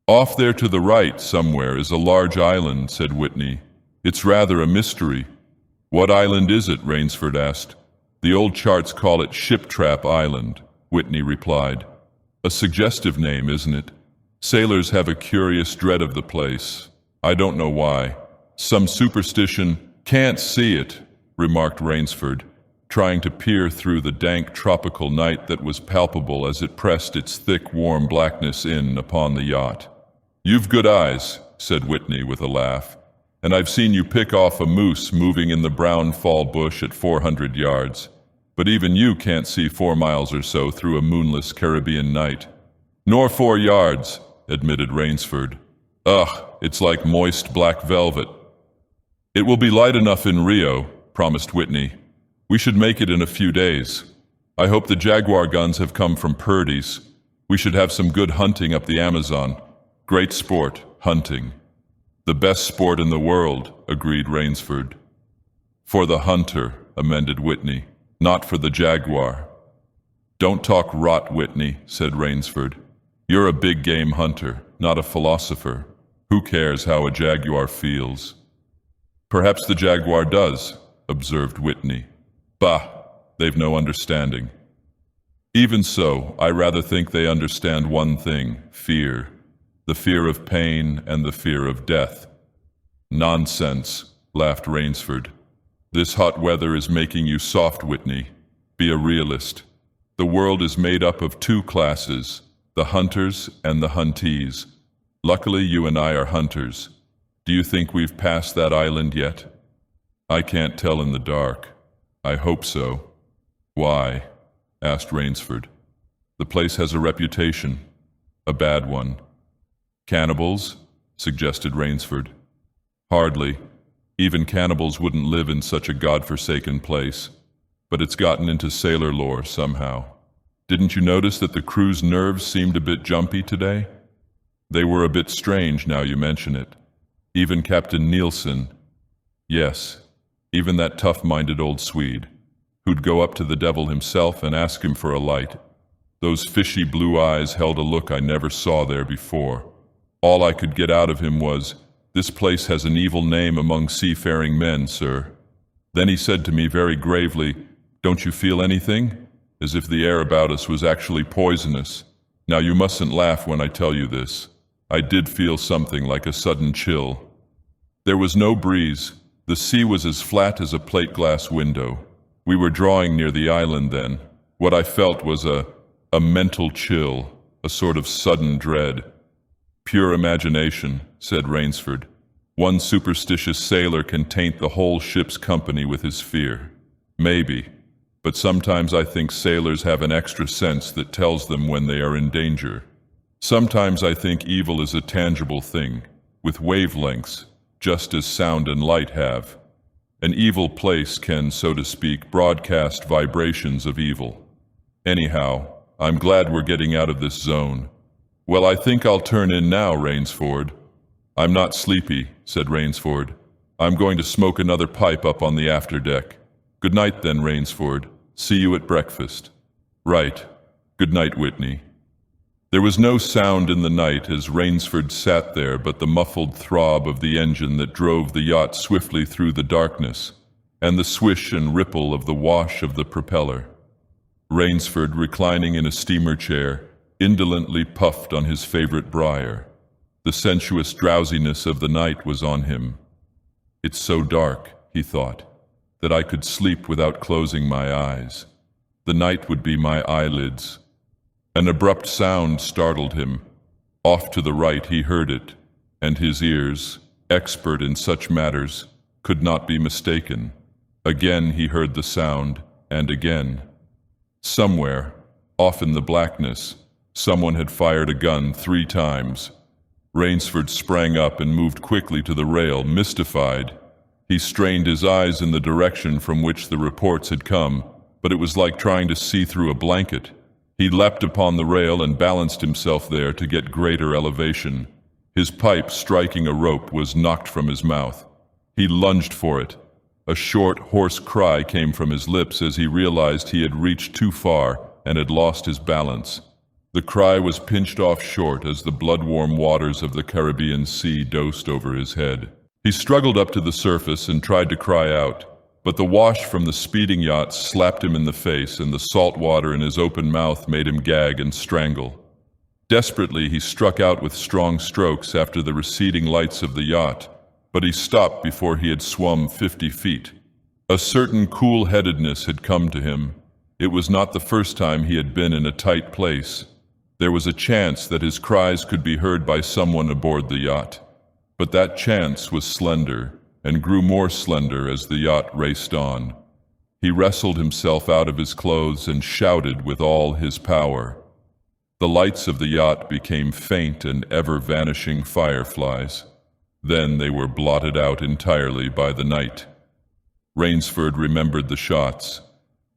Off there to the right, somewhere, is a large island, said Whitney. It's rather a mystery. What island is it? Rainsford asked. The old charts call it Ship Trap Island, Whitney replied. A suggestive name, isn't it? Sailors have a curious dread of the place. I don't know why. Some superstition. Can't see it, remarked Rainsford, trying to peer through the dank tropical night that was palpable as it pressed its thick, warm blackness in upon the yacht. You've good eyes, said Whitney with a laugh, and I've seen you pick off a moose moving in the brown fall bush at 400 yards. But even you can't see 4 miles or so through a moonless Caribbean night. Nor 4 yards, admitted Rainsford. Ugh, it's like moist black velvet. It will be light enough in Rio, promised Whitney. We should make it in a few days. I hope the Jaguar guns have come from Purdy's. We should have some good hunting up the Amazon. Great sport, hunting. The best sport in the world, agreed Rainsford. For the hunter, amended Whitney, not for the jaguar. Don't talk rot, Whitney, said Rainsford. You're a big game hunter, not a philosopher. Who cares how a jaguar feels? Perhaps the jaguar does, observed Whitney. Bah, they've no understanding. Even so, I rather think they understand one thing, fear. The fear of pain and the fear of death. Nonsense, laughed Rainsford. This hot weather is making you soft, Whitney. Be a realist. The world is made up of 2 classes, the hunters and the huntees. Luckily, you and I are hunters. Do you think we've passed that island yet? I can't tell in the dark. I hope so. Why? Asked Rainsford. The place has a reputation. A bad one. Cannibals? Suggested Rainsford. Hardly. Even cannibals wouldn't live in such a godforsaken place. But it's gotten into sailor lore somehow. Didn't you notice that the crew's nerves seemed a bit jumpy today? They were a bit strange now you mention it. Even Captain Nielsen. Yes, even that tough-minded old Swede, who'd go up to the devil himself and ask him for a light. Those fishy blue eyes held a look I never saw there before. All I could get out of him was, "This place has an evil name among seafaring men, sir." Then he said to me very gravely, "Don't you feel anything?" As if the air about us was actually poisonous. Now you mustn't laugh when I tell you this. I did feel something like a sudden chill. There was no breeze. The sea was as flat as a plate glass window. We were drawing near the island then. What I felt was a mental chill, a sort of sudden dread. Pure imagination, said Rainsford. One superstitious sailor can taint the whole ship's company with his fear. Maybe. But sometimes I think sailors have an extra sense that tells them when they are in danger. Sometimes I think evil is a tangible thing, with wavelengths, just as sound and light have. An evil place can, so to speak, broadcast vibrations of evil. Anyhow, I'm glad we're getting out of this zone. Well, I think I'll turn in now, Rainsford. I'm not sleepy, said Rainsford. I'm going to smoke another pipe up on the afterdeck. Good night then, Rainsford. See you at breakfast. Right. Good night, Whitney. There was no sound in the night as Rainsford sat there but the muffled throb of the engine that drove the yacht swiftly through the darkness, and the swish and ripple of the wash of the propeller. Rainsford, reclining in a steamer chair, indolently puffed on his favorite briar. The sensuous drowsiness of the night was on him. It's so dark, he thought, that I could sleep without closing my eyes. The night would be my eyelids. An abrupt sound startled him. Off to the right he heard it, and his ears, expert in such matters, could not be mistaken. Again he heard the sound, and again. Somewhere, off in the blackness, someone had fired a gun 3 times. Rainsford sprang up and moved quickly to the rail, mystified. He strained his eyes in the direction from which the reports had come, but it was like trying to see through a blanket. He leapt upon the rail and balanced himself there to get greater elevation. His pipe, striking a rope, was knocked from his mouth. He lunged for it. A short, hoarse cry came from his lips as he realized he had reached too far and had lost his balance. The cry was pinched off short as the blood-warm waters of the Caribbean Sea dosed over his head. He struggled up to the surface and tried to cry out, but the wash from the speeding yacht slapped him in the face, and the salt water in his open mouth made him gag and strangle. Desperately, he struck out with strong strokes after the receding lights of the yacht, but he stopped before he had swum 50 feet. A certain cool-headedness had come to him. It was not the first time he had been in a tight place. There was a chance that his cries could be heard by someone aboard the yacht, but that chance was slender and grew more slender as the yacht raced on. He wrestled himself out of his clothes and shouted with all his power. The lights of the yacht became faint and ever-vanishing fireflies. Then they were blotted out entirely by the night. Rainsford remembered the shots.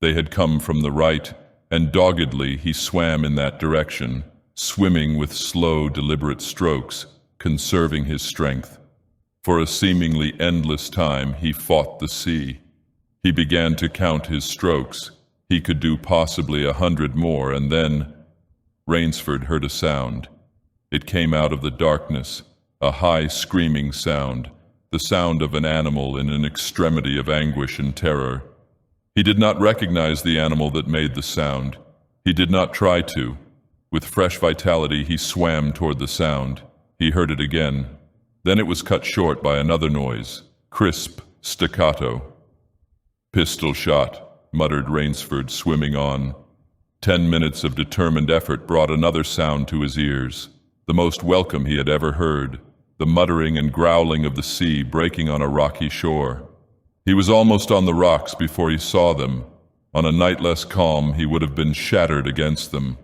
They had come from the right, and doggedly he swam in that direction, swimming with slow, deliberate strokes, conserving his strength. For a seemingly endless time he fought the sea. He began to count his strokes. He could do possibly 100 more, and then Rainsford heard a sound. It came out of the darkness, a high screaming sound, the sound of an animal in an extremity of anguish and terror. He did not recognize the animal that made the sound. He did not try to. With fresh vitality, he swam toward the sound. He heard it again. Then it was cut short by another noise, crisp, staccato. "Pistol shot," muttered Rainsford, swimming on. 10 minutes of determined effort brought another sound to his ears, the most welcome he had ever heard, the muttering and growling of the sea breaking on a rocky shore. He was almost on the rocks before he saw them. On a night less calm, he would have been shattered against them.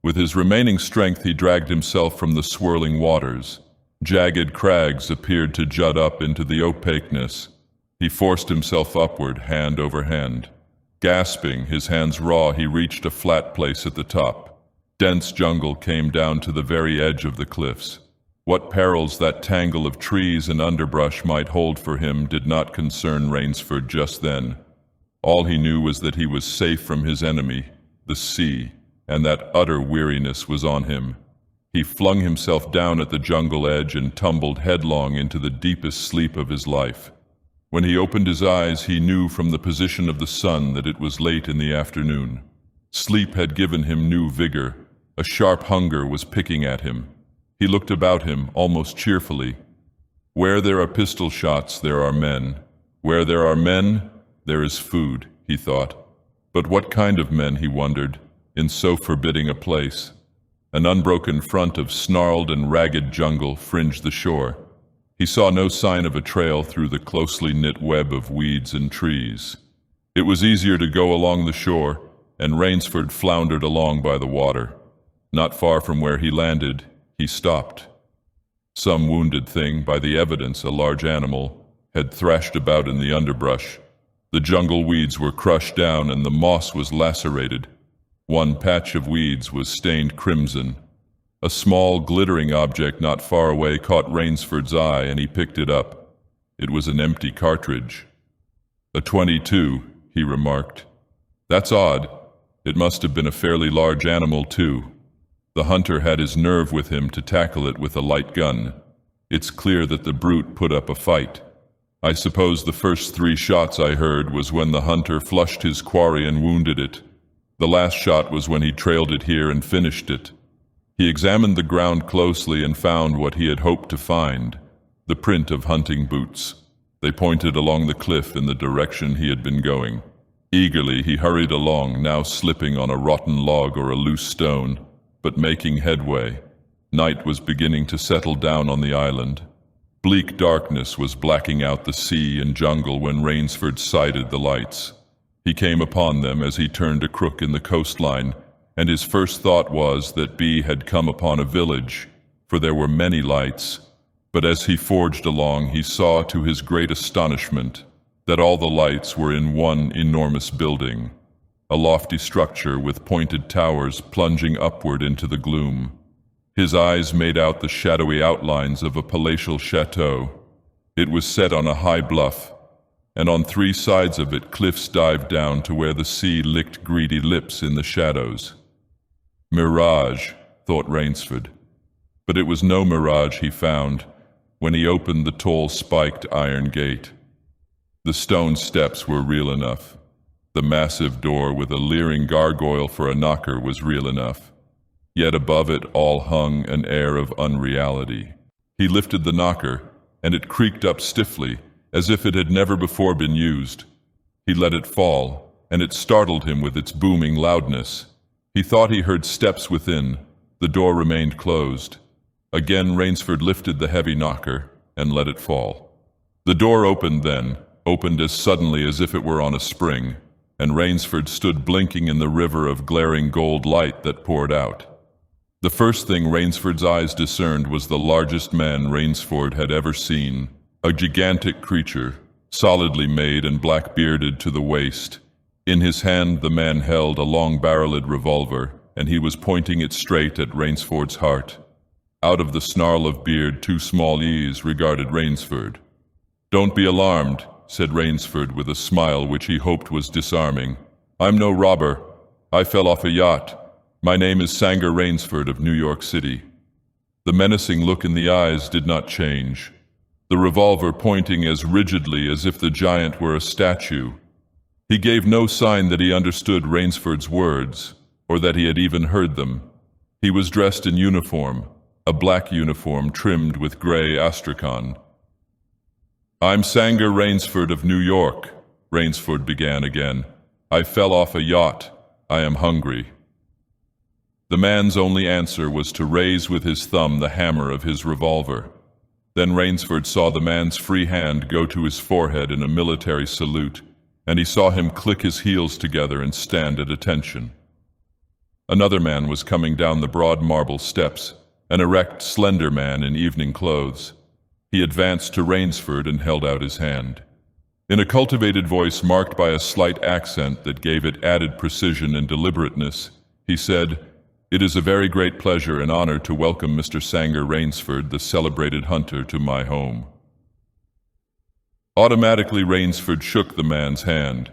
With his remaining strength, he dragged himself from the swirling waters. Jagged crags appeared to jut up into the opaqueness. He forced himself upward, hand over hand. Gasping, his hands raw, he reached a flat place at the top. Dense jungle came down to the very edge of the cliffs. What perils that tangle of trees and underbrush might hold for him did not concern Rainsford just then. All he knew was that he was safe from his enemy, the sea, and that utter weariness was on him. He flung himself down at the jungle edge and tumbled headlong into the deepest sleep of his life. When he opened his eyes, he knew from the position of the sun that it was late in the afternoon. Sleep had given him new vigor. A sharp hunger was picking at him. He looked about him, almost cheerfully. Where there are pistol shots, there are men. Where there are men, there is food, he thought. But what kind of men, he wondered, in so forbidding a place? An unbroken front of snarled and ragged jungle fringed the shore. He saw no sign of a trail through the closely knit web of weeds and trees. It was easier to go along the shore, and Rainsford floundered along by the water. Not far from where he landed, he stopped. Some wounded thing, by the evidence a large animal, had thrashed about in the underbrush. The jungle weeds were crushed down and the moss was lacerated. One patch of weeds was stained crimson. A small, glittering object not far away caught Rainsford's eye, and he picked it up. It was an empty cartridge. "A .22, he remarked. "That's odd. It must have been a fairly large animal, too. The hunter had his nerve with him to tackle it with a light gun. It's clear that the brute put up a fight. I suppose the first 3 shots I heard was when the hunter flushed his quarry and wounded it. The last shot was when he trailed it here and finished it." He examined the ground closely and found what he had hoped to find, the print of hunting boots. They pointed along the cliff in the direction he had been going. Eagerly he hurried along, now slipping on a rotten log or a loose stone, but making headway. Night was beginning to settle down on the island. Bleak darkness was blacking out the sea and jungle when Rainsford sighted the lights. He came upon them as he turned a crook in the coastline, and his first thought was that B had come upon a village, for there were many lights. But as he forged along, he saw to his great astonishment that all the lights were in one enormous building, a lofty structure with pointed towers plunging upward into the gloom. His eyes made out the shadowy outlines of a palatial chateau. It was set on a high bluff, and on 3 sides of it cliffs dived down to where the sea licked greedy lips in the shadows. Mirage, thought Rainsford. But it was no mirage he found when he opened the tall spiked iron gate. The stone steps were real enough. The massive door with a leering gargoyle for a knocker was real enough. Yet above it all hung an air of unreality. He lifted the knocker, and it creaked up stiffly, as if it had never before been used. He let it fall, and it startled him with its booming loudness. He thought he heard steps within. The door remained closed. Again Rainsford lifted the heavy knocker and let it fall. The door opened then, opened as suddenly as if it were on a spring, and Rainsford stood blinking in the river of glaring gold light that poured out. The first thing Rainsford's eyes discerned was the largest man Rainsford had ever seen, a gigantic creature, solidly made and black-bearded to the waist. In his hand the man held a long-barreled revolver, and he was pointing it straight at Rainsford's heart. Out of the snarl of beard, two small eyes regarded Rainsford. "Don't be alarmed," said Rainsford with a smile which he hoped was disarming. "I'm no robber. I fell off a yacht. My name is Sanger Rainsford of New York City." The menacing look in the eyes did not change, the revolver pointing as rigidly as if the giant were a statue. He gave no sign that he understood Rainsford's words, or that he had even heard them. He was dressed in uniform, a black uniform trimmed with gray astrakhan. "I'm Sanger Rainsford of New York," Rainsford began again. "I fell off a yacht. I am hungry." The man's only answer was to raise with his thumb the hammer of his revolver. Then Rainsford saw the man's free hand go to his forehead in a military salute, and he saw him click his heels together and stand at attention. Another man was coming down the broad marble steps, an erect, slender man in evening clothes. He advanced to Rainsford and held out his hand. In a cultivated voice marked by a slight accent that gave it added precision and deliberateness, he said, "It is a very great pleasure and honor to welcome Mr. Sanger Rainsford, the celebrated hunter, to my home." Automatically, Rainsford shook the man's hand.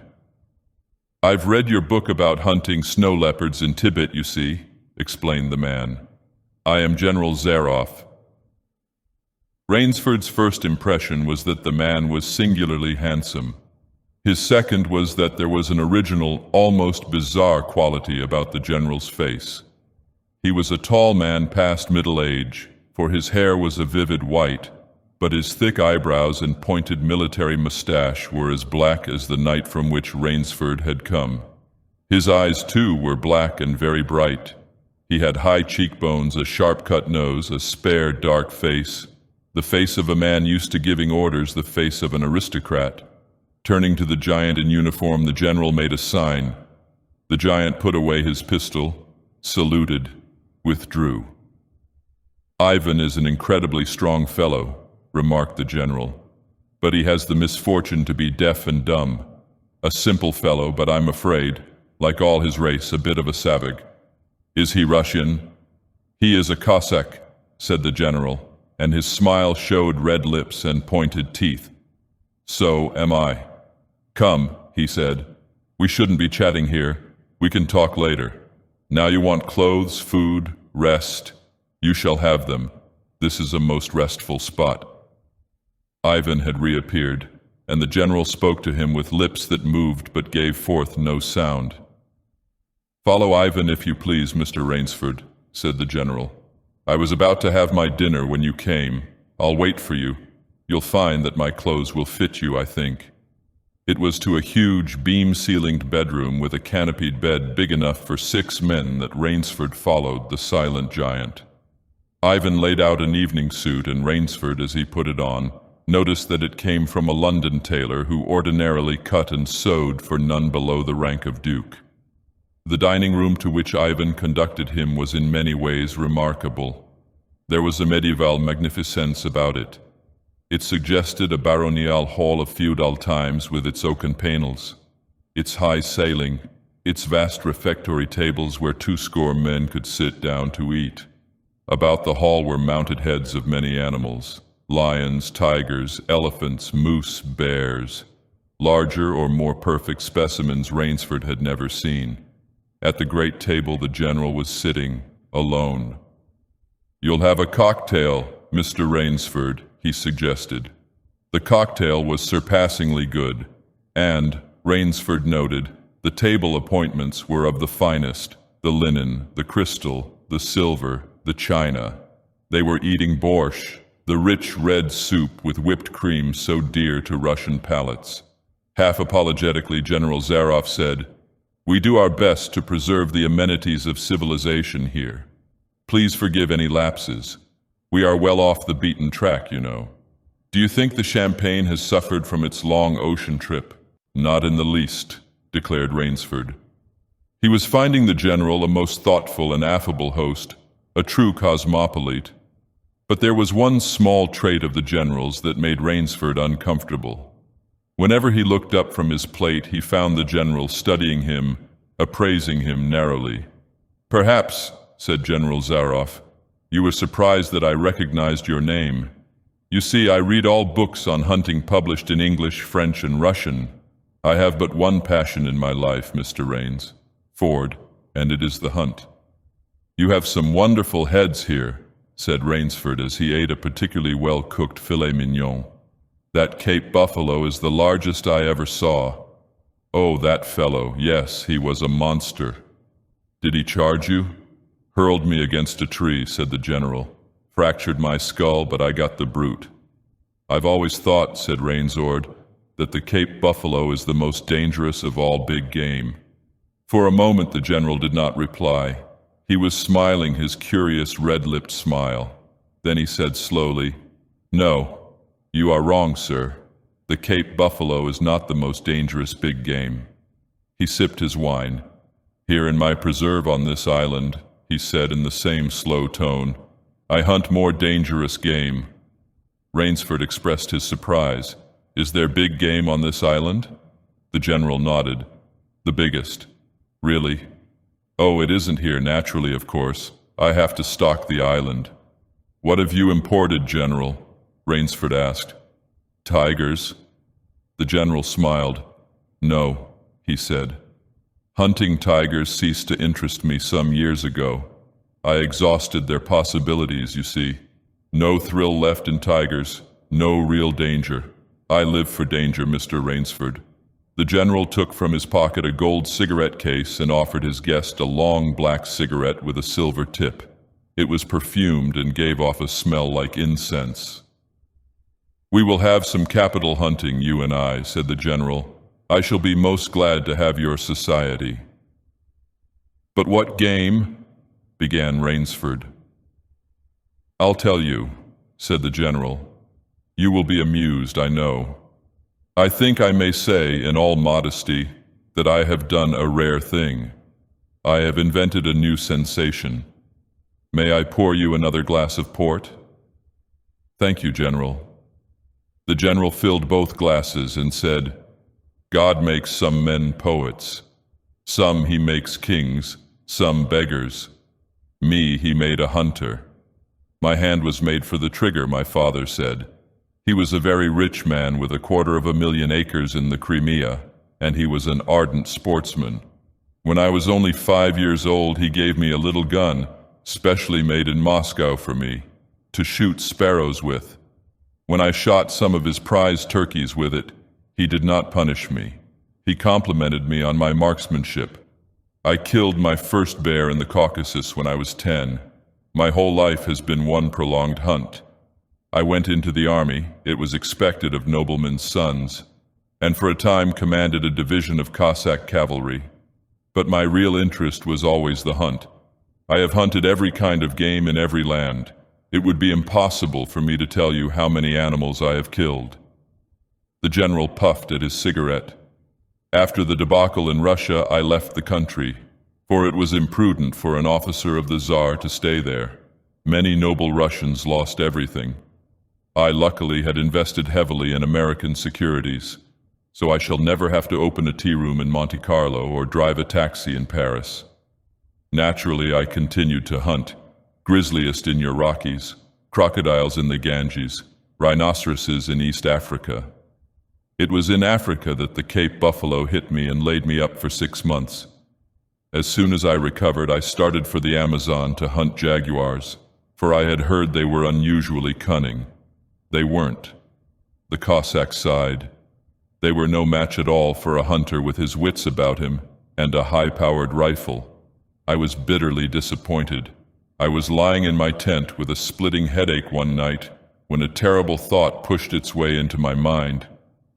"I've read your book about hunting snow leopards in Tibet, you see," explained the man. "I am General Zaroff." Rainsford's first impression was that the man was singularly handsome. His second was that there was an original, almost bizarre quality about the general's face. He was a tall man past middle age, for his hair was a vivid white, but his thick eyebrows and pointed military mustache were as black as the night from which Rainsford had come. His eyes, too, were black and very bright. He had high cheekbones, a sharp-cut nose, a spare, dark face, the face of a man used to giving orders, the face of an aristocrat. Turning to the giant in uniform, the general made a sign. The giant put away his pistol, saluted, withdrew. "Ivan is an incredibly strong fellow," remarked the general, "but he has the misfortune to be deaf and dumb. A simple fellow, but I'm afraid, like all his race, a bit of a savage." "Is he Russian?" "He is a Cossack," said the general, and his smile showed red lips and pointed teeth. "So am I." "Come," he said, "we shouldn't be chatting here. We can talk later. Now you want clothes, food, rest. You shall have them. This is a most restful spot." Ivan had reappeared, and the general spoke to him with lips that moved but gave forth no sound. "Follow Ivan if you please, Mr. Rainsford," said the general. "I was about to have my dinner when you came. I'll wait for you. You'll find that my clothes will fit you, I think." It was to a huge, beam-ceilinged bedroom with a canopied bed big enough for 6 men that Rainsford followed the silent giant. Ivan laid out an evening suit, and Rainsford, as he put it on, noticed that it came from a London tailor who ordinarily cut and sewed for none below the rank of duke. The dining room to which Ivan conducted him was in many ways remarkable. There was a medieval magnificence about it. It suggested a baronial hall of feudal times with its oaken panels, its high ceiling, its vast refectory tables where 20 men could sit down to eat. About the hall were mounted heads of many animals, lions, tigers, elephants, moose, bears, larger or more perfect specimens Rainsford had never seen. At the great table the general was sitting, alone. "You'll have a cocktail, Mr. Rainsford," he suggested. The cocktail was surpassingly good, and, Rainsford noted, the table appointments were of the finest, the linen, the crystal, the silver, the china. They were eating borscht, the rich red soup with whipped cream so dear to Russian palates. Half apologetically, General Zaroff said, "We do our best to preserve the amenities of civilization here. Please forgive any lapses. We are well off the beaten track, you know. Do you think the champagne has suffered from its long ocean trip?" "Not in the least," declared Rainsford. He was finding the general a most thoughtful and affable host, a true cosmopolite. But there was one small trait of the general's that made Rainsford uncomfortable. Whenever he looked up from his plate, he found the general studying him, appraising him narrowly. "Perhaps," said General Zaroff, "you were surprised that I recognized your name. You see, I read all books on hunting published in English, French, and Russian. I have but one passion in my life, Mr. Rainsford, and it is the hunt." "You have some wonderful heads here," said Rainsford as he ate a particularly well-cooked filet mignon. "That Cape buffalo is the largest I ever saw." "Oh, that fellow, yes, he was a monster." "Did he charge you?" "Hurled me against a tree," said the general. "Fractured my skull, but I got the brute." "I've always thought," said Rainsford, "that the Cape buffalo is the most dangerous of all big game." For a moment the general did not reply. He was smiling his curious red-lipped smile. Then he said slowly, "No, you are wrong, sir. The Cape buffalo is not the most dangerous big game." He sipped his wine. "Here in my preserve on this island," he said in the same slow tone, "I hunt more dangerous game." Rainsford expressed his surprise. "Is there big game on this island?" The general nodded. "The biggest." "Really?" "Oh, it isn't here naturally, of course. I have to stock the island." "What have you imported, General?" Rainsford asked. "Tigers." The general smiled. "No," he said. "Hunting tigers ceased to interest me some years ago. I exhausted their possibilities, you see. No thrill left in tigers, no real danger. I live for danger, Mr. Rainsford." The general took from his pocket a gold cigarette case and offered his guest a long black cigarette with a silver tip. It was perfumed and gave off a smell like incense. "We will have some capital hunting, you and I," said the general. "I shall be most glad to have your society." "But what game?" began Rainsford. "I'll tell you," said the general. "You will be amused, I know. I think I may say, in all modesty, that I have done a rare thing. I have invented a new sensation. May I pour you another glass of port?" "Thank you, General." The general filled both glasses and said, "God makes some men poets. Some he makes kings, some beggars. Me he made a hunter. My hand was made for the trigger, my father said. He was a very rich man with 250,000 acres in the Crimea, and he was an ardent sportsman. When I was only 5 years old, he gave me a little gun, specially made in Moscow for me, to shoot sparrows with. When I shot some of his prize turkeys with it, he did not punish me. He complimented me on my marksmanship. I killed my first bear in the Caucasus when I was 10. My whole life has been one prolonged hunt. I went into the army, it was expected of noblemen's sons, and for a time commanded a division of Cossack cavalry. But my real interest was always the hunt. I have hunted every kind of game in every land. It would be impossible for me to tell you how many animals I have killed." The general puffed at his cigarette. "After the debacle in Russia, I left the country, for it was imprudent for an officer of the Tsar to stay there. Many noble Russians lost everything. I luckily had invested heavily in American securities, so I shall never have to open a tea room in Monte Carlo or drive a taxi in Paris. Naturally, I continued to hunt, grizzliest in your Rockies, crocodiles in the Ganges, rhinoceroses in East Africa. It was in Africa that the Cape buffalo hit me and laid me up for 6 months. As soon as I recovered, I started for the Amazon to hunt jaguars, for I had heard they were unusually cunning. They weren't. The Cossack sighed. They were no match at all for a hunter with his wits about him and a high-powered rifle. I was bitterly disappointed. I was lying in my tent with a splitting headache one night when a terrible thought pushed its way into my mind.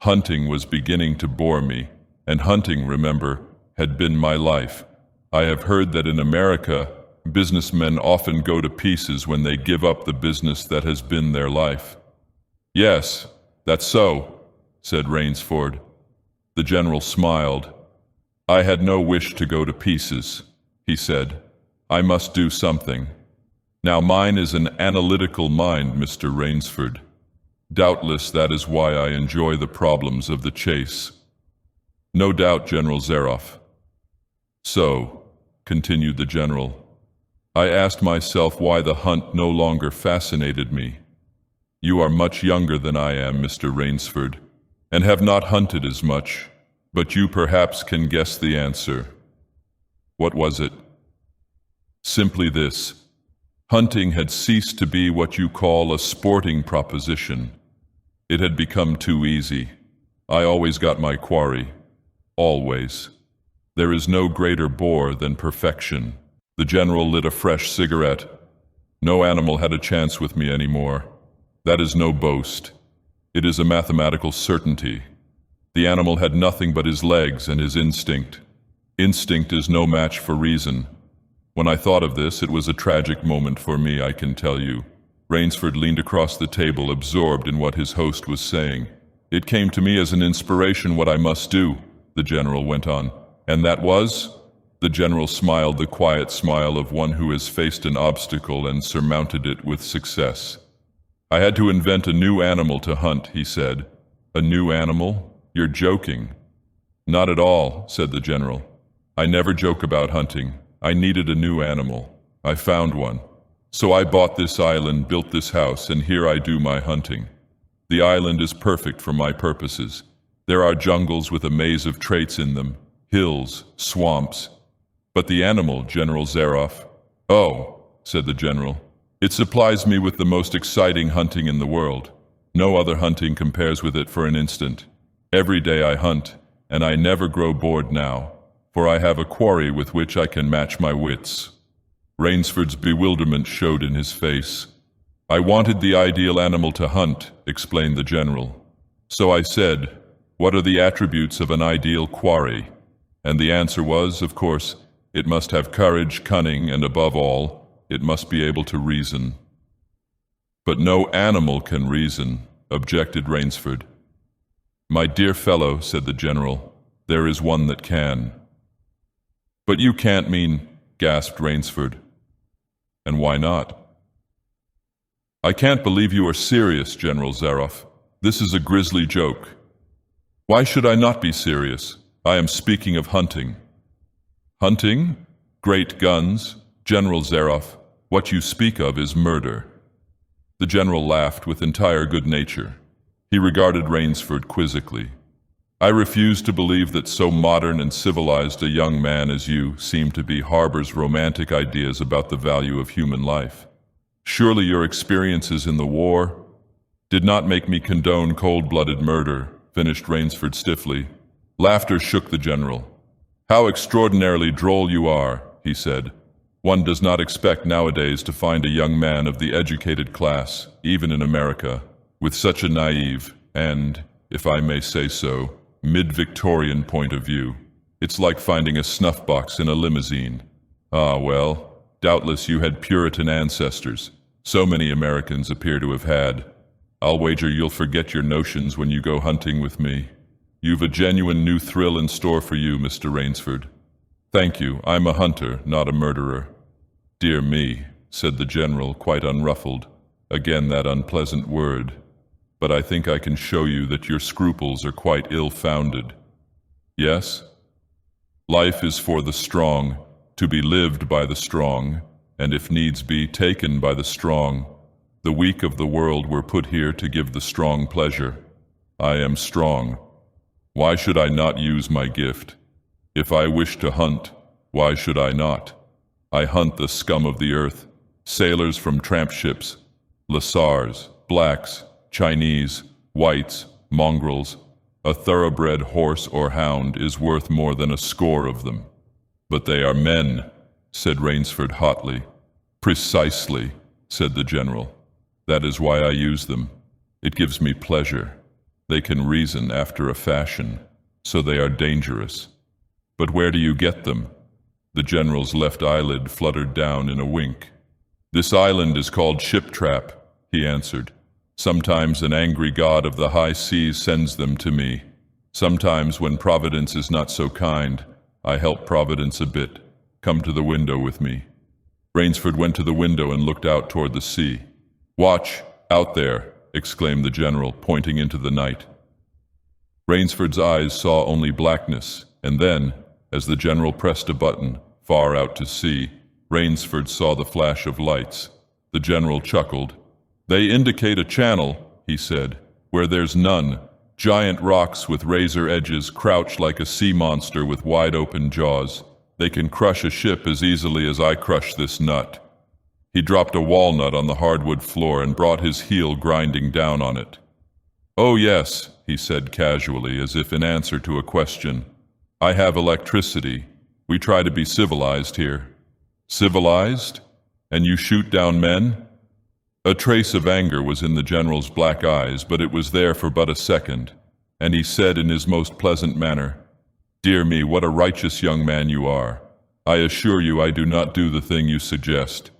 Hunting was beginning to bore me, and hunting, remember, had been my life. I have heard that in America, businessmen often go to pieces when they give up the business that has been their life. Yes, that's so, said Rainsford. The general smiled. I had no wish to go to pieces, he said. I must do something. Now mine is an analytical mind, Mr. Rainsford. Doubtless that is why I enjoy the problems of the chase. No doubt, General Zaroff. So, continued the general, I asked myself why the hunt no longer fascinated me. You are much younger than I am, Mr. Rainsford, and have not hunted as much, but you perhaps can guess the answer. What was it? Simply this. Hunting had ceased to be what you call a sporting proposition. It had become too easy. I always got my quarry. Always. There is no greater bore than perfection. The general lit a fresh cigarette. No animal had a chance with me anymore. That is no boast. It is a mathematical certainty. The animal had nothing but his legs and his instinct. Instinct is no match for reason. When I thought of this, it was a tragic moment for me, I can tell you. Rainsford leaned across the table, absorbed in what his host was saying. It came to me as an inspiration what I must do, the general went on. And that was? The general smiled the quiet smile of one who has faced an obstacle and surmounted it with success. I had to invent a new animal to hunt, he said. A new animal? You're joking. Not at all, said the general. I never joke about hunting. I needed a new animal. I found one. So I bought this island, built this house, and here I do my hunting. The island is perfect for my purposes. There are jungles with a maze of traits in them, hills, swamps. But the animal, General Zaroff. Oh, said the general. It supplies me with the most exciting hunting in the world. No other hunting compares with it for an instant. Every day I hunt, and I never grow bored now, for I have a quarry with which I can match my wits. Rainsford's bewilderment showed in his face. I wanted the ideal animal to hunt, explained the general. So I said, what are the attributes of an ideal quarry? And the answer was, of course, it must have courage, cunning, and above all, it must be able to reason. But no animal can reason, objected Rainsford. My dear fellow, said the general, there is one that can. But you can't mean, gasped Rainsford. And why not? I can't believe you are serious, General Zaroff. This is a grisly joke. Why should I not be serious? I am speaking of hunting. Hunting? Great guns? General Zaroff, what you speak of is murder. The general laughed with entire good nature. He regarded Rainsford quizzically. I refuse to believe that so modern and civilized a young man as you seem to be harbors romantic ideas about the value of human life. Surely your experiences in the war did not make me condone cold-blooded murder, finished Rainsford stiffly. Laughter shook the general. How extraordinarily droll you are, he said. One does not expect nowadays to find a young man of the educated class, even in America, with such a naive and, if I may say so, mid-Victorian point of view. It's like finding a snuff box in a limousine. Ah, well, doubtless you had Puritan ancestors. So many Americans appear to have had. I'll wager you'll forget your notions when you go hunting with me. You've a genuine new thrill in store for you, Mr. Rainsford. Thank you. I'm a hunter, not a murderer. Dear me, said the general, quite unruffled. Again that unpleasant word. But I think I can show you that your scruples are quite ill-founded. Yes? Life is for the strong, to be lived by the strong, and if needs be, taken by the strong. The weak of the world were put here to give the strong pleasure. I am strong. Why should I not use my gift? If I wish to hunt, Why should I not? I hunt the scum of the earth, sailors from tramp ships, Lasars, blacks, Chinese, whites, mongrels. A thoroughbred horse or hound is worth more than a score of them. But they are men, said Rainsford hotly. Precisely, said the general. That is why I use them. It gives me pleasure. They can reason after a fashion, so they are dangerous. But where do you get them? The general's left eyelid fluttered down in a wink. This island is called Shiptrap, he answered. Sometimes an angry god of the high seas sends them to me. Sometimes, when Providence is not so kind, I help Providence a bit. Come to the window with me. Rainsford went to the window and looked out toward the sea. Watch, out there, exclaimed the general, pointing into the night. Rainsford's eyes saw only blackness, and then, as the general pressed a button, far out to sea, Rainsford saw the flash of lights. The general chuckled. They indicate a channel, he said, where there's none. Giant rocks with razor edges crouch like a sea monster with wide-open jaws. They can crush a ship as easily as I crush this nut. He dropped a walnut on the hardwood floor and brought his heel grinding down on it. Oh yes, he said casually, as if in answer to a question. I have electricity. We try to be civilized here. Civilized? And you shoot down men? A trace of anger was in the general's black eyes, but it was there for but a second, and he said in his most pleasant manner, Dear me, what a righteous young man you are. I assure you I do not do the thing you suggest.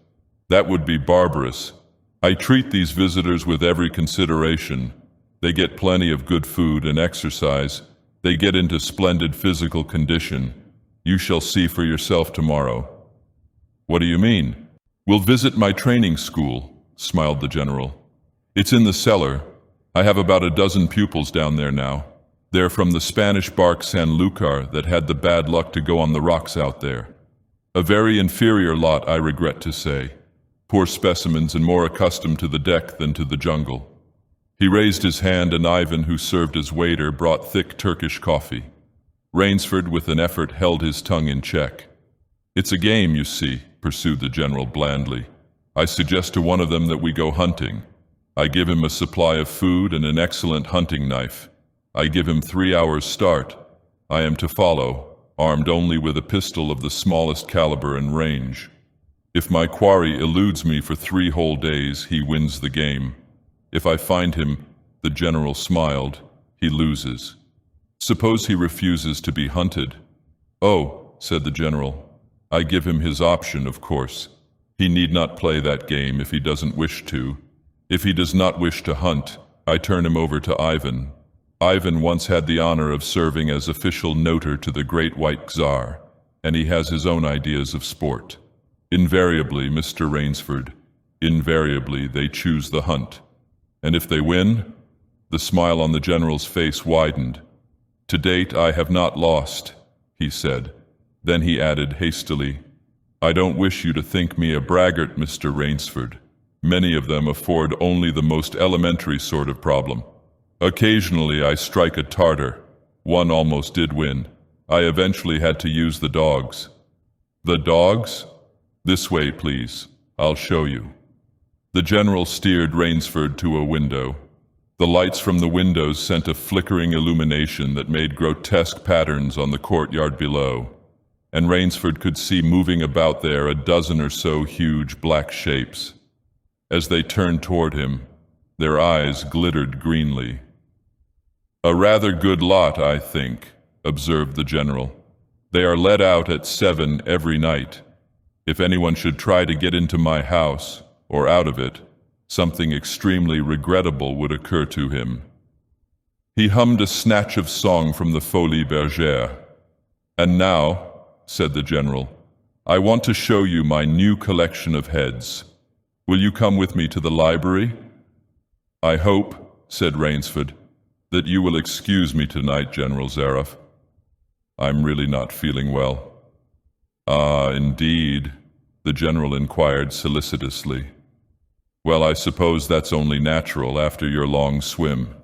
That would be barbarous. I treat these visitors with every consideration. They get plenty of good food and exercise. They get into splendid physical condition. You shall see for yourself tomorrow. What do you mean? We'll visit my training school, smiled the general. It's in the cellar. I have about a dozen pupils down there now. They're from the Spanish bark Sanlúcar that had the bad luck to go on the rocks out there. A very inferior lot, I regret to say. Poor specimens and more accustomed to the deck than to the jungle. He raised his hand, and Ivan, who served as waiter, brought thick Turkish coffee. Rainsford, with an effort, held his tongue in check. It's a game, you see, pursued the general blandly. I suggest to one of them that we go hunting. I give him a supply of food and an excellent hunting knife. I give him 3 hours' start. I am to follow, armed only with a pistol of the smallest caliber and range. If my quarry eludes me for 3 whole days, he wins the game. If I find him, the general smiled, he loses. Suppose he refuses to be hunted? Oh, said the general, I give him his option, of course. He need not play that game if he doesn't wish to. If he does not wish to hunt, I turn him over to Ivan. Ivan once had the honor of serving as official noter to the great white Czar, and he has his own ideas of sport. Invariably, Mr. Rainsford, invariably they choose the hunt. And if they win? The smile on the general's face widened. To date, I have not lost, he said. Then he added hastily, I don't wish you to think me a braggart, Mr. Rainsford. Many of them afford only the most elementary sort of problem. Occasionally I strike a Tartar. One almost did win. I eventually had to use the dogs. The dogs? This way, please. I'll show you. The general steered Rainsford to a window. The lights from the windows sent a flickering illumination that made grotesque patterns on the courtyard below, and Rainsford could see moving about there a dozen or so huge black shapes. As they turned toward him, their eyes glittered greenly. A rather good lot, I think, observed the general. They are let out at 7 every night. If anyone should try to get into my house, or out of it, something extremely regrettable would occur to him. He hummed a snatch of song from the Folie Bergère. And now, said the general, I want to show you my new collection of heads. Will you come with me to the library? I hope, said Rainsford, that you will excuse me tonight, General Zaroff. I'm really not feeling well. Ah, indeed, the general inquired solicitously. Well, I suppose that's only natural after your long swim.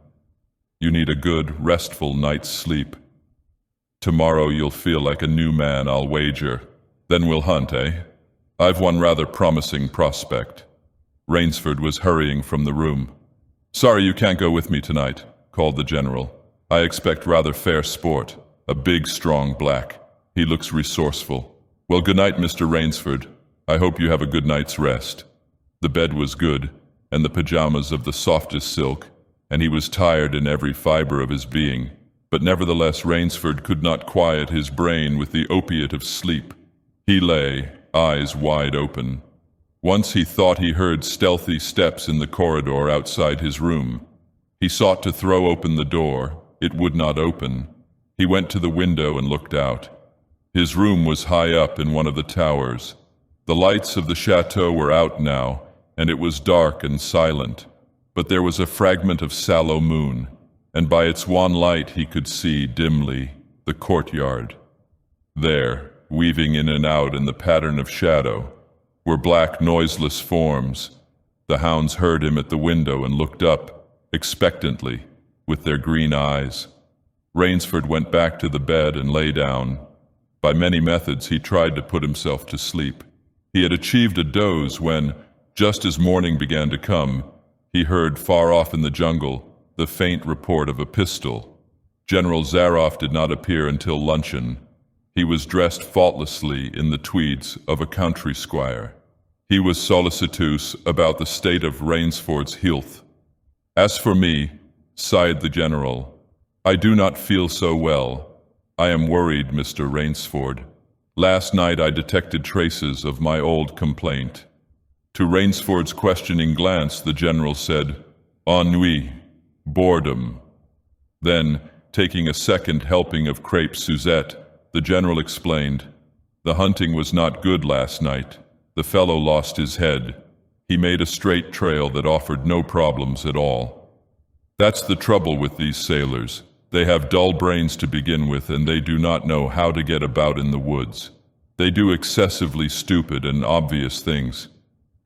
You need a good, restful night's sleep. Tomorrow you'll feel like a new man, I'll wager. Then we'll hunt, eh? I've one rather promising prospect. Rainsford was hurrying from the room. Sorry you can't go with me tonight, called the general. I expect rather fair sport. A big, strong black. He looks resourceful. Well, good night, Mr. Rainsford. I hope you have a good night's rest. The bed was good, and the pajamas of the softest silk, and he was tired in every fiber of his being. But nevertheless Rainsford could not quiet his brain with the opiate of sleep. He lay, eyes wide open. Once he thought he heard stealthy steps in the corridor outside his room. He sought to throw open the door. It would not open. He went to the window and looked out. His room was high up in one of the towers. The lights of the chateau were out now, and it was dark and silent. But there was a fragment of sallow moon, and by its wan light he could see dimly the courtyard. There, weaving in and out in the pattern of shadow, were black, noiseless forms. The hounds heard him at the window and looked up, expectantly, with their green eyes. Rainsford went back to the bed and lay down. By many methods he tried to put himself to sleep. He had achieved a doze when, just as morning began to come, he heard far off in the jungle the faint report of a pistol. General Zaroff did not appear until luncheon. He was dressed faultlessly in the tweeds of a country squire. He was solicitous about the state of Rainsford's health. As for me, sighed the general, I do not feel so well. I am worried, Mr. Rainsford. Last night I detected traces of my old complaint. To Rainsford's questioning glance, the general said, Ennui, boredom. Then, taking a second helping of crepe Suzette, the general explained, The hunting was not good last night. The fellow lost his head. He made a straight trail that offered no problems at all. That's the trouble with these sailors. They have dull brains to begin with, and they do not know how to get about in the woods. They do excessively stupid and obvious things.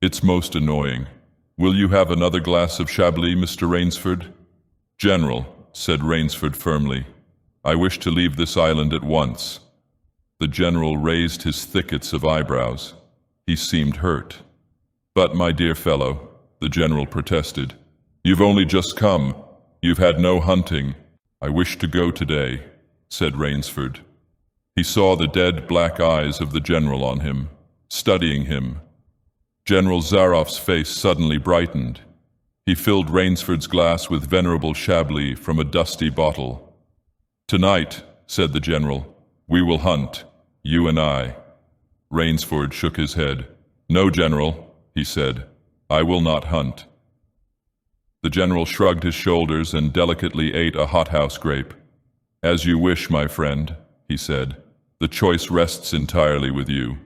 It's most annoying. Will you have another glass of Chablis, Mr. Rainsford? General, said Rainsford firmly, I wish to leave this island at once. The general raised his thickets of eyebrows. He seemed hurt. But, my dear fellow, the general protested, you've only just come. You've had no hunting. I wish to go today, said Rainsford. He saw the dead black eyes of the general on him, studying him. General Zaroff's face suddenly brightened. He filled Rainsford's glass with venerable Chablis from a dusty bottle. Tonight, said the general, we will hunt, you and I. Rainsford shook his head. No, General, he said, I will not hunt. The general shrugged his shoulders and delicately ate a hothouse grape. As you wish, my friend, he said. The choice rests entirely with you.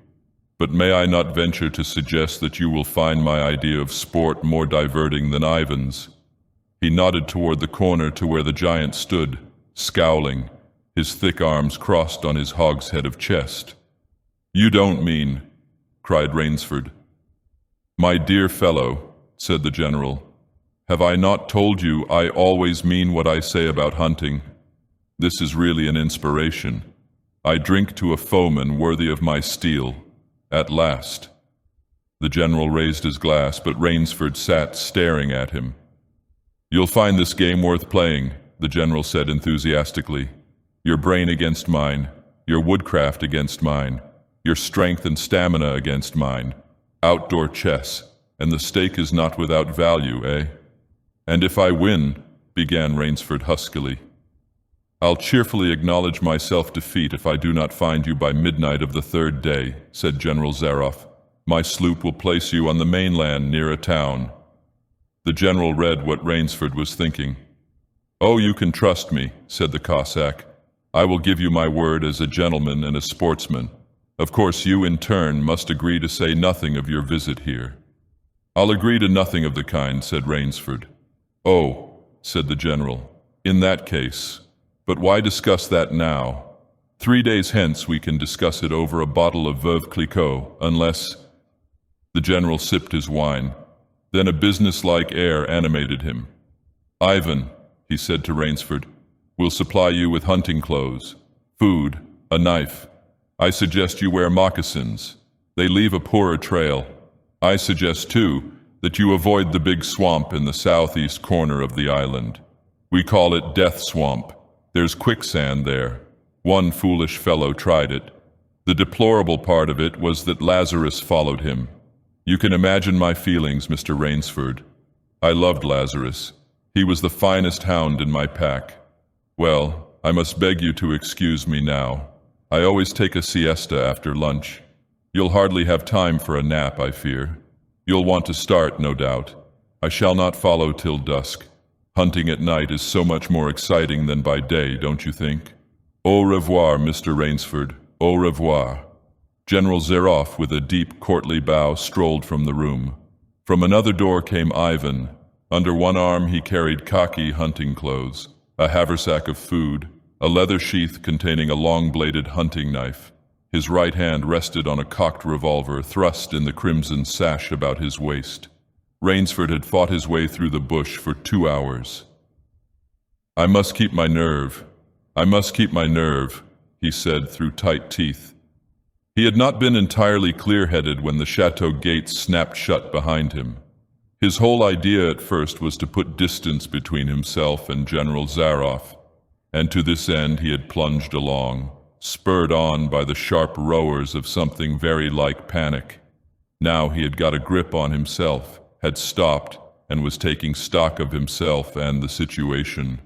But may I not venture to suggest that you will find my idea of sport more diverting than Ivan's? He nodded toward the corner to where the giant stood, scowling, his thick arms crossed on his hogshead of chest. You don't mean, cried Rainsford. My dear fellow, said the general, have I not told you I always mean what I say about hunting? This is really an inspiration. I drink to a foeman worthy of my steel, at last. The general raised his glass, but Rainsford sat staring at him. You'll find this game worth playing, the general said enthusiastically. Your brain against mine, your woodcraft against mine, your strength and stamina against mine. Outdoor chess, and the stake is not without value, eh? And if I win, began Rainsford huskily. I'll cheerfully acknowledge my self-defeat if I do not find you by midnight of the third day, said General Zaroff. My sloop will place you on the mainland near a town. The general read what Rainsford was thinking. Oh, you can trust me, said the Cossack. I will give you my word as a gentleman and a sportsman. Of course, you in turn must agree to say nothing of your visit here. I'll agree to nothing of the kind, said Rainsford. Oh, said the general, in that case. But why discuss that now? 3 days hence we can discuss it over a bottle of Veuve Clicquot, unless— The general sipped his wine. Then a business-like air animated him. Ivan, he said to Rainsford, will supply you with hunting clothes, food, a knife. I suggest you wear moccasins. They leave a poorer trail. I suggest, too, that you avoid the big swamp in the southeast corner of the island. We call it Death Swamp. There's quicksand there. One foolish fellow tried it. The deplorable part of it was that Lazarus followed him. You can imagine my feelings, Mr. Rainsford. I loved Lazarus. He was the finest hound in my pack. Well, I must beg you to excuse me now. I always take a siesta after lunch. You'll hardly have time for a nap, I fear. You'll want to start, no doubt. I shall not follow till dusk. Hunting at night is so much more exciting than by day, don't you think? Au revoir, Mr. Rainsford. Au revoir. General Zaroff, with a deep, courtly bow, strolled from the room. From another door came Ivan. Under one arm he carried khaki hunting clothes, a haversack of food, a leather sheath containing a long-bladed hunting knife. His right hand rested on a cocked revolver thrust in the crimson sash about his waist. Rainsford had fought his way through the bush for 2 hours. I must keep my nerve. I must keep my nerve, he said through tight teeth. He had not been entirely clear-headed when the chateau gates snapped shut behind him. His whole idea at first was to put distance between himself and General Zaroff, and to this end he had plunged along, spurred on by the sharp rowers of something very like panic. Now he had got a grip on himself, had stopped, and was taking stock of himself and the situation.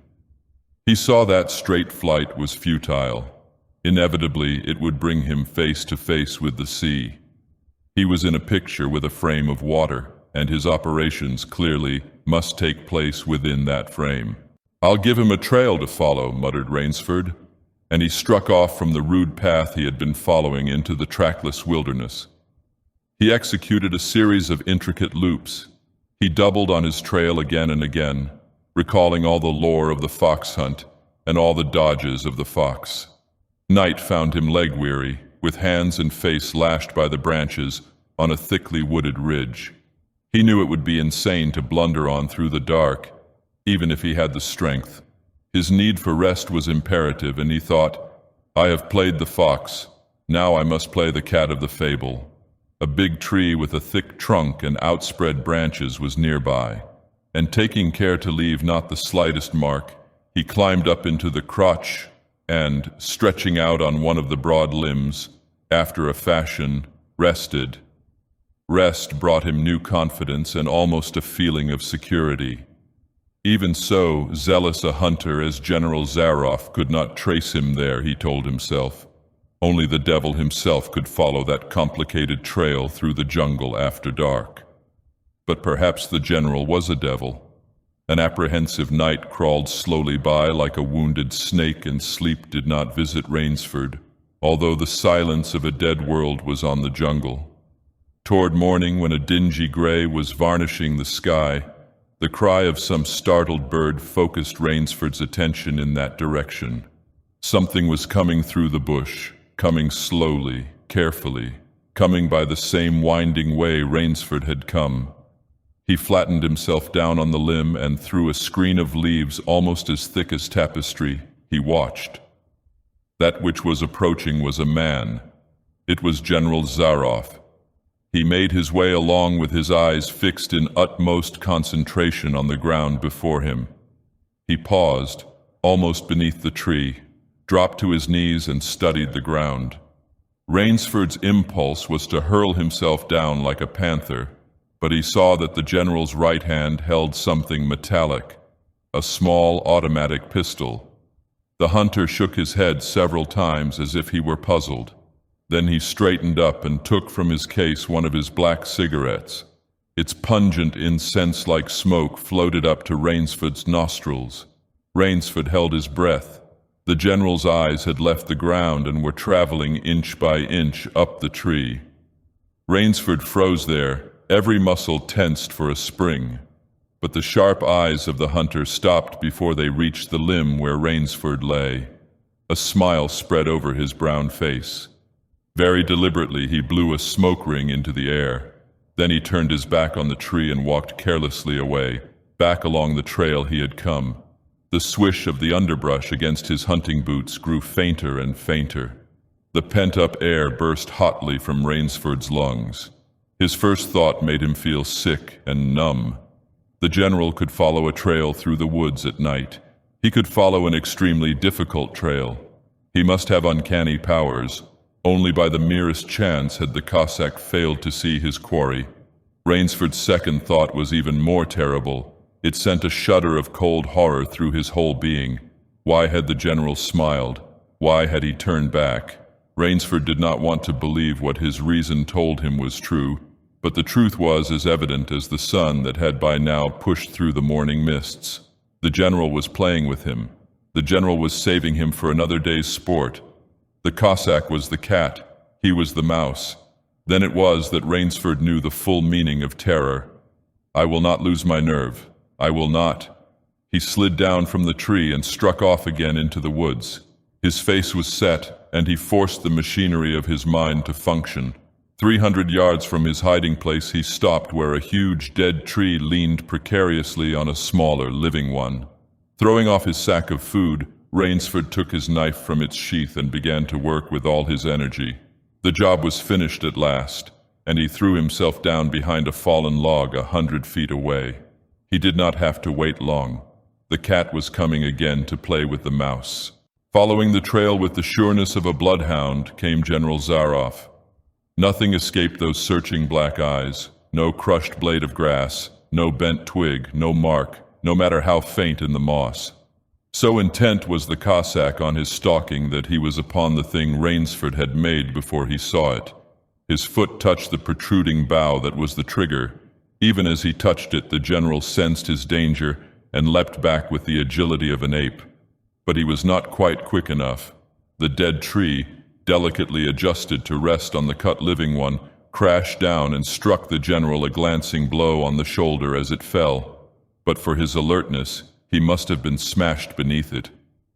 He saw that straight flight was futile. Inevitably, it would bring him face to face with the sea. He was in a picture with a frame of water, and his operations clearly must take place within that frame. I'll give him a trail to follow, muttered Rainsford, and he struck off from the rude path he had been following into the trackless wilderness. He executed a series of intricate loops. He doubled on his trail again and again, recalling all the lore of the fox hunt and all the dodges of the fox. Night found him leg-weary, with hands and face lashed by the branches on a thickly wooded ridge. He knew it would be insane to blunder on through the dark, even if he had the strength. His need for rest was imperative, and he thought, I have played the fox, now I must play the cat of the fable. A big tree with a thick trunk and outspread branches was nearby, and taking care to leave not the slightest mark, he climbed up into the crotch and, stretching out on one of the broad limbs, after a fashion, rested. Rest brought him new confidence and almost a feeling of security. Even so, zealous a hunter as General Zaroff could not trace him there, he told himself. Only the devil himself could follow that complicated trail through the jungle after dark. But perhaps the general was a devil. An apprehensive night crawled slowly by like a wounded snake, and sleep did not visit Rainsford, although the silence of a dead world was on the jungle. Toward morning, when a dingy gray was varnishing the sky, the cry of some startled bird focused Rainsford's attention in that direction. Something was coming through the bush, coming slowly, carefully, coming by the same winding way Rainsford had come. He flattened himself down on the limb, and through a screen of leaves almost as thick as tapestry, he watched. That which was approaching was a man. It was General Zaroff. He made his way along with his eyes fixed in utmost concentration on the ground before him. He paused, almost beneath the tree, dropped to his knees and studied the ground. Rainsford's impulse was to hurl himself down like a panther, but he saw that the general's right hand held something metallic, a small automatic pistol. The hunter shook his head several times as if he were puzzled. Then he straightened up and took from his case one of his black cigarettes. Its pungent incense-like smoke floated up to Rainsford's nostrils. Rainsford held his breath. The general's eyes had left the ground and were traveling inch by inch up the tree. Rainsford froze there, every muscle tensed for a spring. But the sharp eyes of the hunter stopped before they reached the limb where Rainsford lay. A smile spread over his brown face. Very deliberately he blew a smoke ring into the air. Then he turned his back on the tree and walked carelessly away, back along the trail he had come. The swish of the underbrush against his hunting boots grew fainter and fainter. The pent-up air burst hotly from Rainsford's lungs. His first thought made him feel sick and numb. The general could follow a trail through the woods at night. He could follow an extremely difficult trail. He must have uncanny powers. Only by the merest chance had the Cossack failed to see his quarry. Rainsford's second thought was even more terrible. It sent a shudder of cold horror through his whole being. Why had the general smiled? Why had he turned back? Rainsford did not want to believe what his reason told him was true, but the truth was as evident as the sun that had by now pushed through the morning mists. The general was playing with him. The general was saving him for another day's sport. The Cossack was the cat. He was the mouse. Then it was that Rainsford knew the full meaning of terror. I will not lose my nerve. I will not. He slid down from the tree and struck off again into the woods. His face was set, and he forced the machinery of his mind to function. 300 yards from his hiding place he stopped where a huge dead tree leaned precariously on a smaller, living one. Throwing off his sack of food, Rainsford took his knife from its sheath and began to work with all his energy. The job was finished at last, and he threw himself down behind a fallen log 100 feet away. He did not have to wait long. The cat was coming again to play with the mouse. Following the trail with the sureness of a bloodhound came General Zaroff. Nothing escaped those searching black eyes. No crushed blade of grass, no bent twig, no mark, no matter how faint in the moss. So intent was the Cossack on his stalking that he was upon the thing Rainsford had made before he saw it. His foot touched the protruding bough that was the trigger. Even as he touched it, the general sensed his danger and leapt back with the agility of an ape. But he was not quite quick enough. The dead tree, delicately adjusted to rest on the cut living one, crashed down and struck the general a glancing blow on the shoulder as it fell. But for his alertness, he must have been smashed beneath it.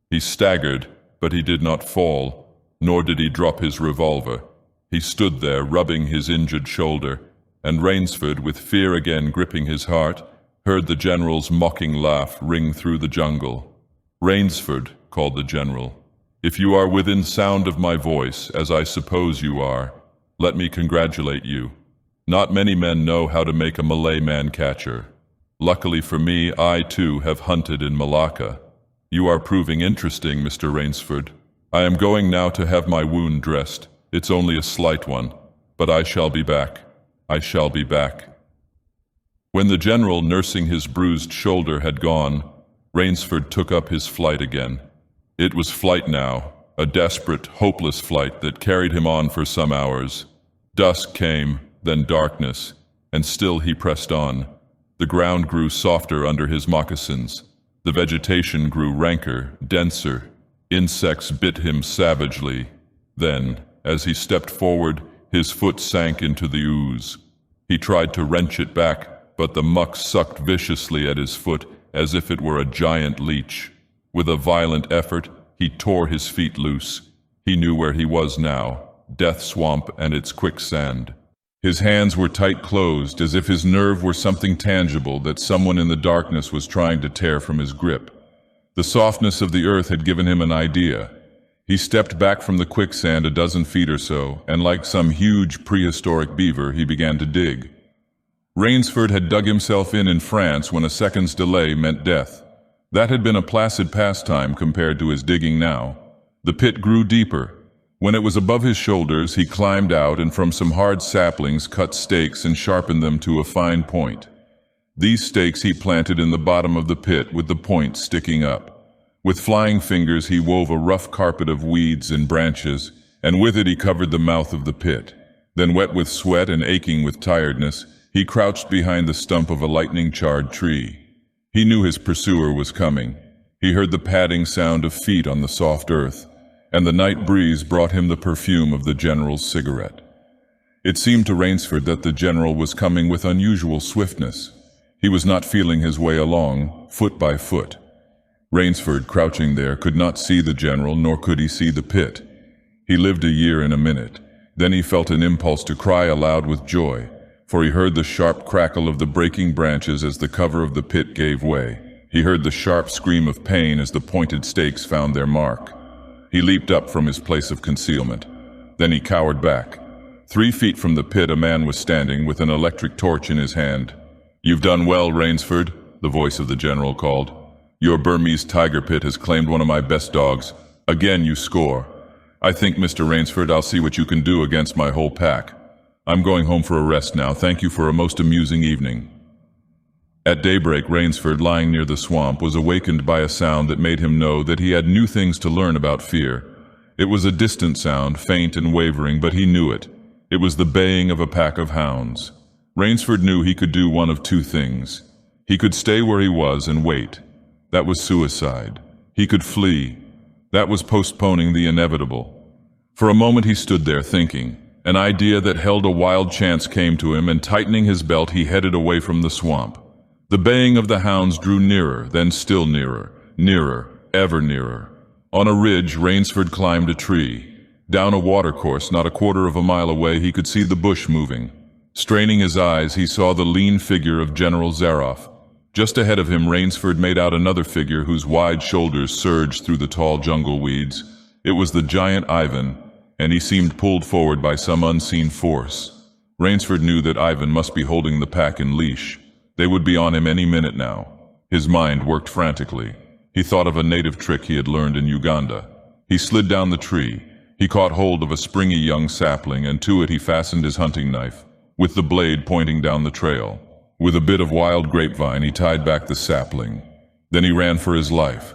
He staggered, but he did not fall, nor did he drop his revolver. He stood there, rubbing his injured shoulder, and Rainsford, with fear again gripping his heart, heard the general's mocking laugh ring through the jungle. "Rainsford," called the general, "if you are within sound of my voice, as I suppose you are, let me congratulate you. Not many men know how to make a Malay man-catcher. Luckily for me, I too have hunted in Malacca. You are proving interesting, Mr. Rainsford. I am going now to have my wound dressed. It's only a slight one, but I shall be back. I shall be back." When the general, nursing his bruised shoulder, had gone, Rainsford took up his flight again. It was flight now, a desperate, hopeless flight that carried him on for some hours. Dusk came, then darkness, and still he pressed on. The ground grew softer under his moccasins. The vegetation grew ranker, denser. Insects bit him savagely. Then, as he stepped forward, his foot sank into the ooze. He tried to wrench it back, but the muck sucked viciously at his foot as if it were a giant leech. With a violent effort, he tore his feet loose. He knew where he was now, Death Swamp and its quicksand. His hands were tight closed, as if his nerve were something tangible that someone in the darkness was trying to tear from his grip. The softness of the earth had given him an idea. He stepped back from the quicksand a dozen feet or so, and like some huge prehistoric beaver, he began to dig. Rainsford had dug himself in France when a second's delay meant death. That had been a placid pastime compared to his digging now. The pit grew deeper. When it was above his shoulders, he climbed out and from some hard saplings cut stakes and sharpened them to a fine point. These stakes he planted in the bottom of the pit with the point sticking up. With flying fingers he wove a rough carpet of weeds and branches, and with it he covered the mouth of the pit. Then, wet with sweat and aching with tiredness, he crouched behind the stump of a lightning-charred tree. He knew his pursuer was coming. He heard the padding sound of feet on the soft earth, and the night breeze brought him the perfume of the general's cigarette. It seemed to Rainsford that the general was coming with unusual swiftness. He was not feeling his way along, foot by foot. Rainsford, crouching there, could not see the general, nor could he see the pit. He lived a year in a minute. Then he felt an impulse to cry aloud with joy, for he heard the sharp crackle of the breaking branches as the cover of the pit gave way. He heard the sharp scream of pain as the pointed stakes found their mark. He leaped up from his place of concealment. Then he cowered back. 3 feet from the pit, a man was standing with an electric torch in his hand. "You've done well, Rainsford," the voice of the general called. "Your Burmese tiger pit has claimed one of my best dogs. Again, you score. I think, Mr. Rainsford, I'll see what you can do against my whole pack. I'm going home for a rest now. Thank you for a most amusing evening." At daybreak, Rainsford, lying near the swamp, was awakened by a sound that made him know that he had new things to learn about fear. It was a distant sound, faint and wavering, but he knew it. It was the baying of a pack of hounds. Rainsford knew he could do one of 2 things. He could stay where he was and wait. That was suicide. He could flee. That was postponing the inevitable. For a moment he stood there thinking. An idea that held a wild chance came to him, and tightening his belt, he headed away from the swamp. The baying of the hounds drew nearer, then still nearer, nearer, ever nearer. On a ridge, Rainsford climbed a tree. Down a watercourse, not a quarter of a mile away, he could see the bush moving. Straining his eyes, he saw the lean figure of General Zaroff. Just ahead of him, Rainsford made out another figure whose wide shoulders surged through the tall jungle weeds. It was the giant Ivan, and he seemed pulled forward by some unseen force. Rainsford knew that Ivan must be holding the pack in leash. They would be on him any minute now. His mind worked frantically. He thought of a native trick he had learned in Uganda. He slid down the tree. He caught hold of a springy young sapling, and to it he fastened his hunting knife, with the blade pointing down the trail. With a bit of wild grapevine, he tied back the sapling. Then he ran for his life.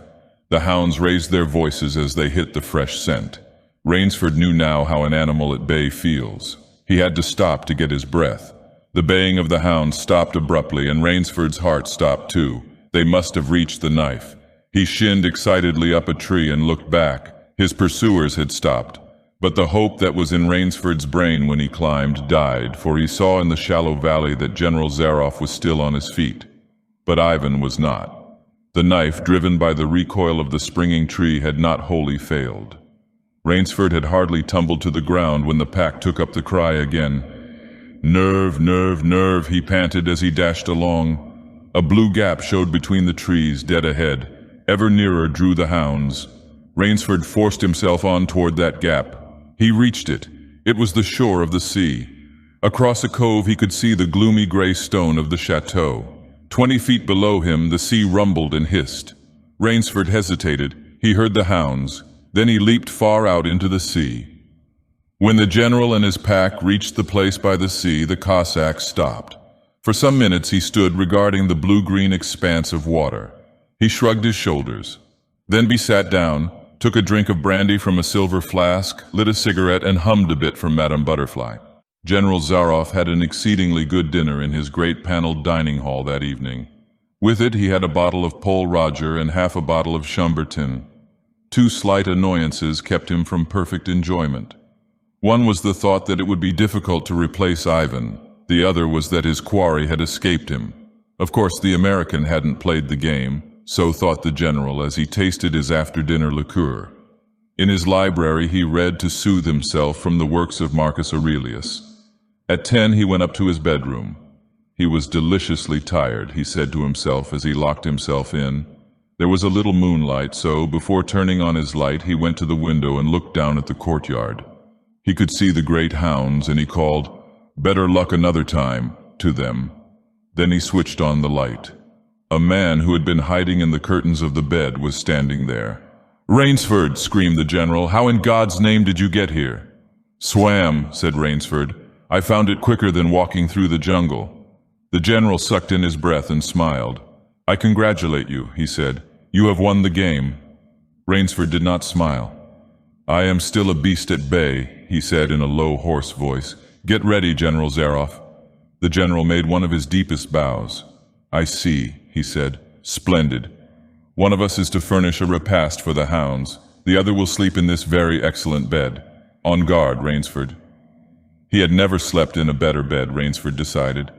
The hounds raised their voices as they hit the fresh scent. Rainsford knew now how an animal at bay feels. He had to stop to get his breath. The baying of the hounds stopped abruptly, and Rainsford's heart stopped too. They must have reached the knife. He shinned excitedly up a tree and looked back. His pursuers had stopped. But the hope that was in Rainsford's brain when he climbed died, for he saw in the shallow valley that General Zaroff was still on his feet. But Ivan was not. The knife, driven by the recoil of the springing tree, had not wholly failed. Rainsford had hardly tumbled to the ground when the pack took up the cry again. "Nerve, nerve, nerve," he panted as he dashed along. A blue gap showed between the trees, dead ahead. Ever nearer drew the hounds. Rainsford forced himself on toward that gap. He reached it. It was the shore of the sea. Across a cove he could see the gloomy gray stone of the chateau. 20 feet below him the sea rumbled and hissed. Rainsford hesitated. He heard the hounds. Then he leaped far out into the sea. When the general and his pack reached the place by the sea, the Cossack stopped. For some minutes he stood regarding the blue-green expanse of water. He shrugged his shoulders. Then he sat down, took a drink of brandy from a silver flask, lit a cigarette, and hummed a bit from Madame Butterfly. General Zaroff had an exceedingly good dinner in his great paneled dining hall that evening. With it he had a bottle of Pol Roger and half a bottle of Chambertin. 2 slight annoyances kept him from perfect enjoyment. One was the thought that it would be difficult to replace Ivan. The other was that his quarry had escaped him. Of course, the American hadn't played the game, so thought the general as he tasted his after-dinner liqueur. In his library he read to soothe himself from the works of Marcus Aurelius. At 10 he went up to his bedroom. He was deliciously tired, he said to himself as he locked himself in. There was a little moonlight, so before turning on his light he went to the window and looked down at the courtyard. He could see the great hounds, and he called, "Better luck another time," to them. Then he switched on the light. A man who had been hiding in the curtains of the bed was standing there. "Rainsford!" screamed the general. "How in God's name did you get here?" "Swam," said Rainsford. "I found it quicker than walking through the jungle." The general sucked in his breath and smiled. "I congratulate you," he said. "You have won the game." Rainsford did not smile. "I am still a beast at bay," he said in a low, hoarse voice. "Get ready, General Zaroff." The general made one of his deepest bows. "I see," he said. "Splendid. One of us is to furnish a repast for the hounds. The other will sleep in this very excellent bed. On guard, Rainsford." He had never slept in a better bed, Rainsford decided.